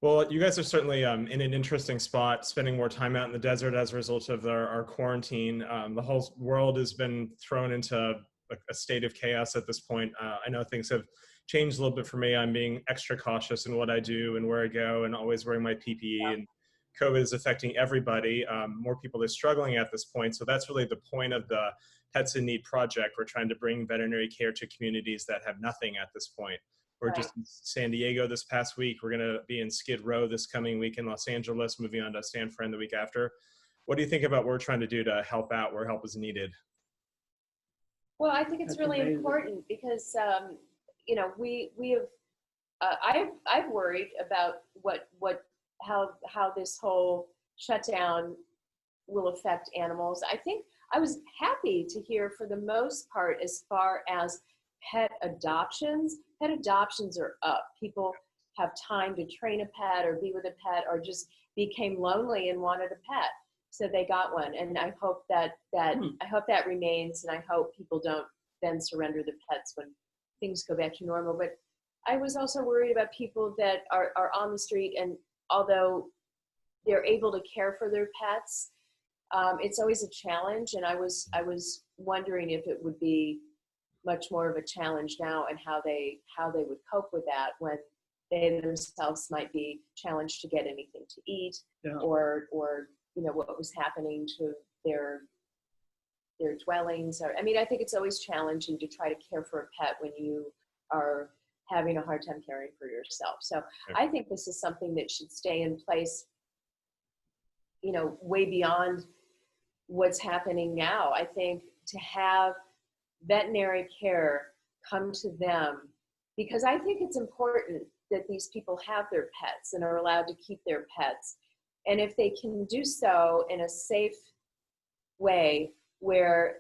Well, you guys are certainly in an interesting spot, spending more time out in the desert as a result of our quarantine. The whole world has been thrown into a state of chaos at this point. I know things have changed a little bit for me. I'm being extra cautious in what I do and where I go, and always wearing my PPE. And COVID is affecting everybody. More people are struggling at this point. So that's really the point of the Pets in Need project. We're trying to bring veterinary care to communities that have nothing at this point. We're Right. just in San Diego this past week. We're going to be in Skid Row this coming week in Los Angeles, moving on to San Fran the week after. What do you think about what we're trying to do to help out where help is needed? Well, I think it's That's really amazing. important because we have I've worried about how this whole shutdown will affect animals. I think I was happy to hear for the most part as far as pet adoptions. Pet adoptions are up. People have time to train a pet or be with a pet or just became lonely and wanted a pet. So they got one. And I hope that remains, and I hope people don't then surrender the pets when things go back to normal. But I was also worried about people that are on the street, and although they're able to care for their pets, it's always a challenge. And I was wondering if it would be much more of a challenge now, and how they would cope with that when they themselves might be challenged to get anything to eat, Yeah. or what was happening to their dwellings. Or I mean, I think it's always challenging to try to care for a pet when you are having a hard time caring for yourself. So I think this is something that should stay in place, way beyond what's happening now. I think to have veterinary care come to them, because I think it's important that these people have their pets and are allowed to keep their pets. And if they can do so in a safe way where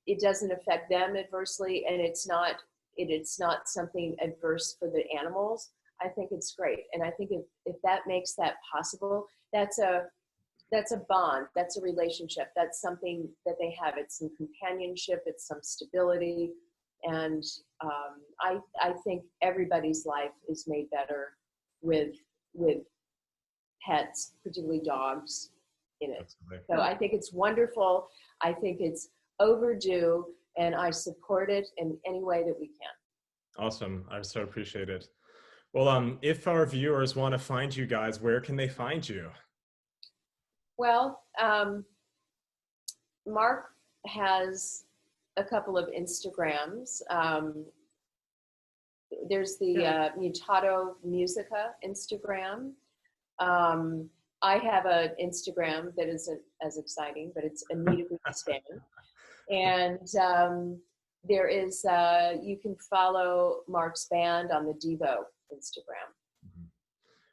it doesn't affect them adversely, and it's not something adverse for the animals, I think it's great. And I think if that makes that possible, that's a bond, that's a relationship, that's something that they have. It's some companionship, it's some stability. And I think everybody's life is made better with pets, particularly dogs, in it. Absolutely. So I think it's wonderful. I think it's overdue, and I support it in any way that we can. Awesome. I so appreciate it. Well, if our viewers want to find you guys, where can they find you? Well, Mark has a couple of Instagrams. There's the Mutato Musica Instagram. I have an Instagram that isn't as exciting, but it's Anita Greenspan. And there is, you can follow Mark's band on the Devo Instagram.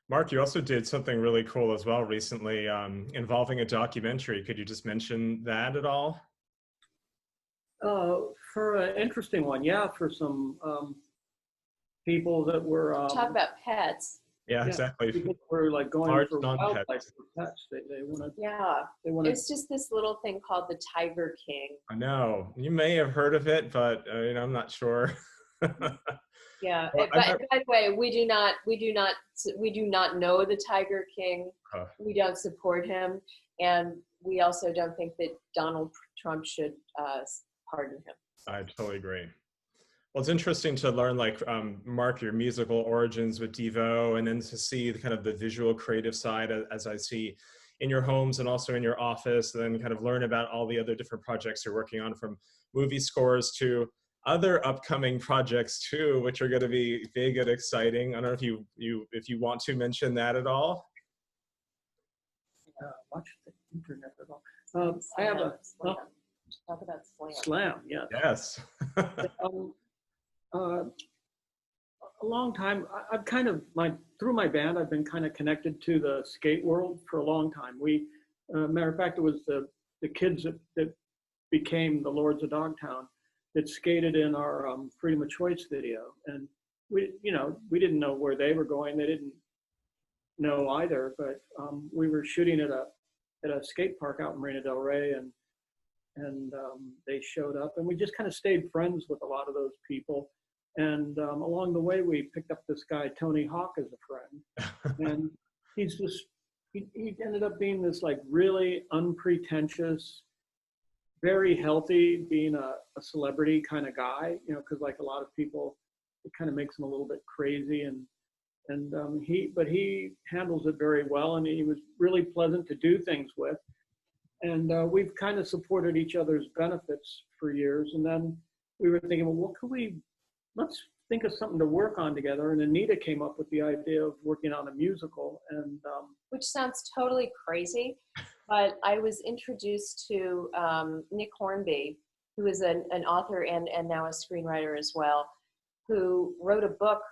Mark, you also did something really cool as well recently, involving a documentary. Could you just mention that at all? For an interesting one, yeah, for some people that were Talk about pets. Yeah, exactly. People were like going Large for non-pets. wildlife for pets. They want to. Yeah, They want to. it's just this little thing called the Tiger King. I know you may have heard of it, but I'm not sure. Yeah, Well, by the way, we do not know the Tiger King. We don't support him, and we also don't think that Donald Trump should pardon him. I totally agree. Well, it's interesting to learn, like, Mark, your musical origins with Devo, and then to see kind of the visual creative side, as I see in your homes and also in your office, and then kind of learn about all the other different projects you're working on, from movie scores to other upcoming projects too, which are going to be big and exciting. I don't know if you want to mention that at all. Watch the internet at all. I have a Talk about Slam. Slam. Yeah. Yes. A long time. I've kind of through my band, I've been kind of connected to the skate world for a long time. Matter of fact, it was the kids that became the Lords of Dogtown that skated in our Freedom of Choice video, and we didn't know where they were going. They didn't know either, but we were shooting at a skate park out in Marina del Rey, and they showed up, and we just kind of stayed friends with a lot of those people. And along the way, we picked up this guy, Tony Hawk, as a friend. And he's just, he ended up being this like really unpretentious, very healthy, being a celebrity kind of guy, you know, because like a lot of people, it kind of makes him a little bit crazy. But he handles it very well, and he was really pleasant to do things with. And we've kind of supported each other's benefits for years. And then we were thinking, well, what could let's think of something to work on together. And Anita came up with the idea of working on a musical. And which sounds totally crazy, but I was introduced to Nick Hornby, who is an author and now a screenwriter as well, who wrote a book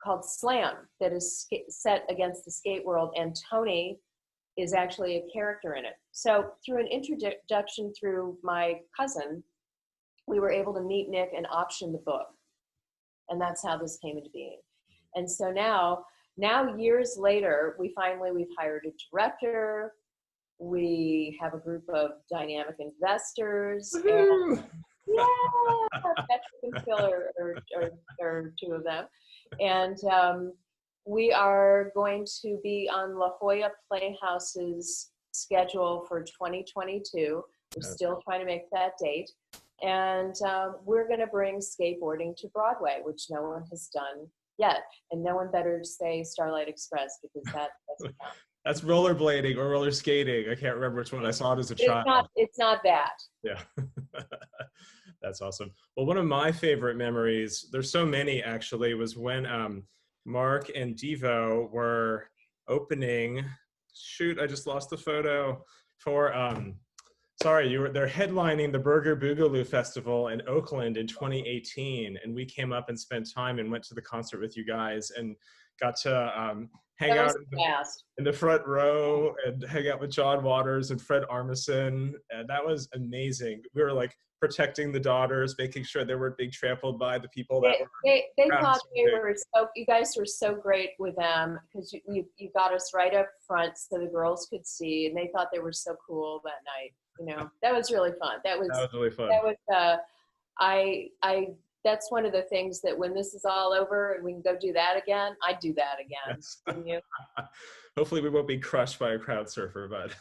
called Slam that is set against the skate world, and Tony is actually a character in it. So through an introduction through my cousin, we were able to meet Nick and option the book. And that's how this came into being. And so now years later, we've hired a director. We have a group of dynamic investors. And, yeah, Patrick and Phil are two of them. And we are going to be on La Jolla Playhouse's schedule for 2022. We're still trying to make that date. And we're going to bring skateboarding to Broadway, which no one has done yet. And no one better say Starlight Express, because that doesn't count. That's rollerblading or roller skating. I can't remember which one. I saw it as a child. It's not that. Yeah. That's awesome. Well, one of my favorite memories, there's so many actually, was when Mark and Devo were opening, shoot, I just lost the photo, for, they're headlining the Burger Boogaloo Festival in Oakland in 2018. And we came up and spent time and went to the concert with you guys and got to hang out in the front row and hang out with John Waters and Fred Armisen. And that was amazing. We were like protecting the daughters, making sure they weren't being trampled by the people that they thought you guys were so great with them, because you got us right up front so the girls could see, and they thought they were so cool that night. You know, that was really fun. That was really fun. That was that's one of the things that when this is all over and we can go do that again, I'd do that again. Yes. Hopefully we won't be crushed by a crowd surfer, but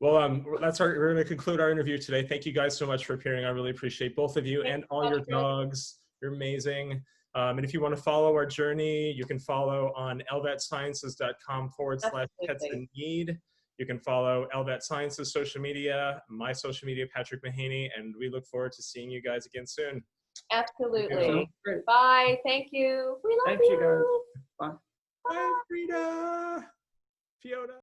well, we're going to conclude our interview today. Thank you guys so much for appearing. I really appreciate both of you and all your dogs. You're amazing. And if you want to follow our journey, you can follow on elvetsciences.com/pets-in-need. You can follow ElleVet Sciences social media, my social media, Patrick Mahaney, and we look forward to seeing you guys again soon. Absolutely. Bye. Thank you. We love you. Thanks, you guys. Bye. Bye, Frida. Fiona.